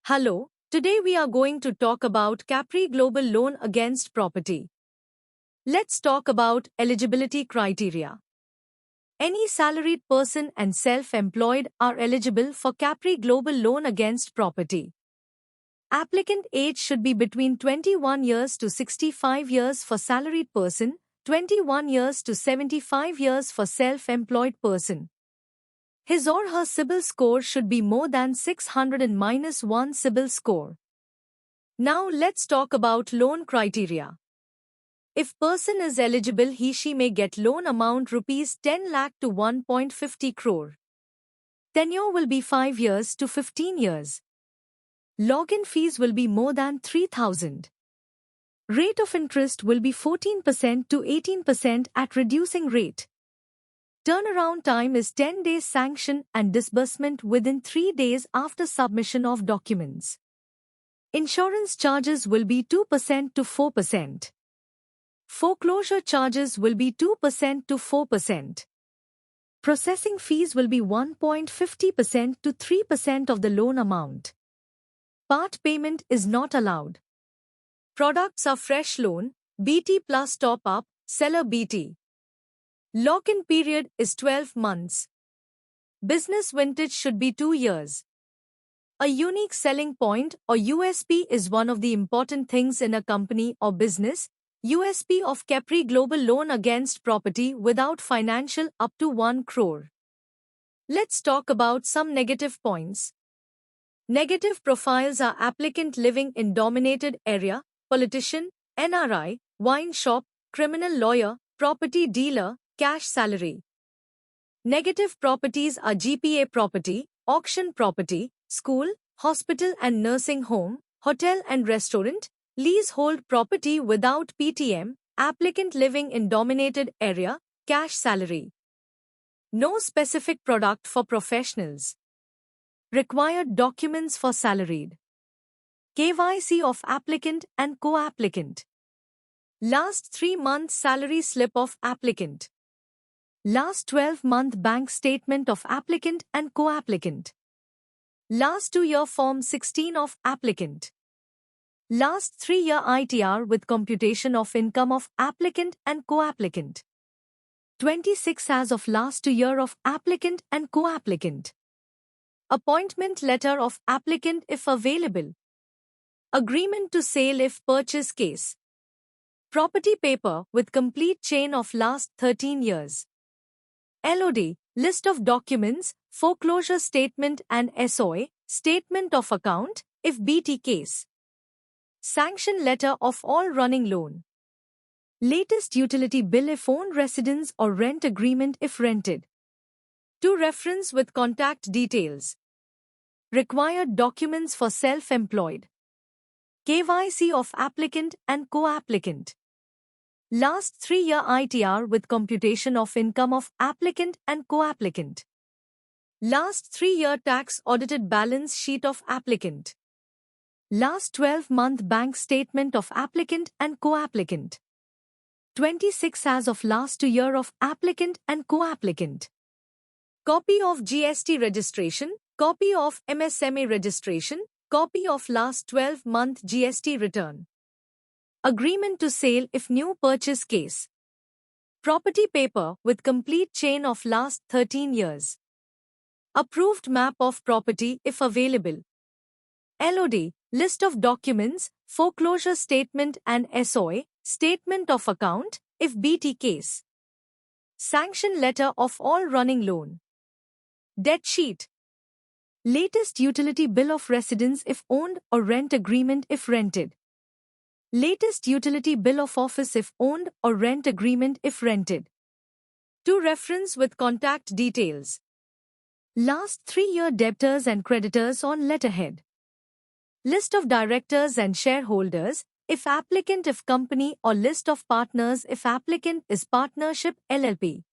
Hello, today we are going to talk about Capri Global Loan Against Property. Let's talk about eligibility criteria. Any salaried person and self-employed are eligible for Capri Global Loan Against Property. Applicant age should be between 21 years to 65 years for salaried person, 21 years to 75 years for self-employed person. His or her CIBIL score should be more than 600 and -1 CIBIL score. Now let's talk about loan criteria. If person is eligible, he/she may get loan amount rupees 10 lakh to 1.50 crore. Tenure will be 5 years to 15 years. Login fees will be more than 3,000. Rate of interest will be 14% to 18% at reducing rate. Turnaround time is 10 days. Sanction and disbursement within 3 days after submission of documents. Insurance charges will be 2% to 4%. Foreclosure charges will be 2% to 4%. Processing fees will be 1.50% to 3% of the loan amount. Part payment is not allowed. Products are fresh loan, BT plus top-up, seller BT. Lock-in period is 12 months. Business vintage should be 2 years. A unique selling point or USP is one of the important things in a company or business. USP of Capri Global Loan Against Property without financial up to 1 crore. Let's talk about some negative points. Negative profiles are applicant living in dominated area, politician, NRI, wine shop, criminal lawyer, property dealer, cash salary. Negative properties are GPA property, auction property, school, hospital and nursing home, hotel and restaurant, leasehold property without PTM, applicant living in dominated area, cash salary. No specific product for professionals. Required documents for salaried. KYC of applicant and co-applicant. Last 3 months salary slip of applicant. Last 12-month bank statement of applicant and co-applicant. Last 2-year Form 16 of applicant. Last 3-year ITR with computation of income of applicant and co-applicant. 26 as of last 2 year of applicant and co-applicant. Appointment letter of applicant if available. Agreement to sale if purchase case. Property paper with complete chain of last 13 years. LOD, list of documents, foreclosure statement and SOA, statement of account, if BT case. Sanction letter of all running loan. Latest utility bill if owned residence or rent agreement if rented. To reference with contact details. Required documents for self-employed. KYC of applicant and co-applicant. Last 3-year ITR with computation of income of applicant and co-applicant. Last 3-year tax audited balance sheet of applicant. Last 12-month bank statement of applicant and co-applicant. 26 as of last 2 year of applicant and co-applicant. Copy of GST registration, copy of MSME registration, copy of last 12-month GST return. Agreement to sale if new purchase case. Property paper with complete chain of last 13 years. Approved map of property if available. LOD, list of documents, foreclosure statement and SOA, statement of account, if BT case. Sanction letter of all running loan. Debt sheet. Latest utility bill of residence if owned or rent agreement if rented. Latest utility bill of office if owned or rent agreement if rented. To reference with contact details. Last 3-year debtors and creditors on letterhead. List of directors and shareholders, if applicant if company or list of partners if applicant is partnership LLP.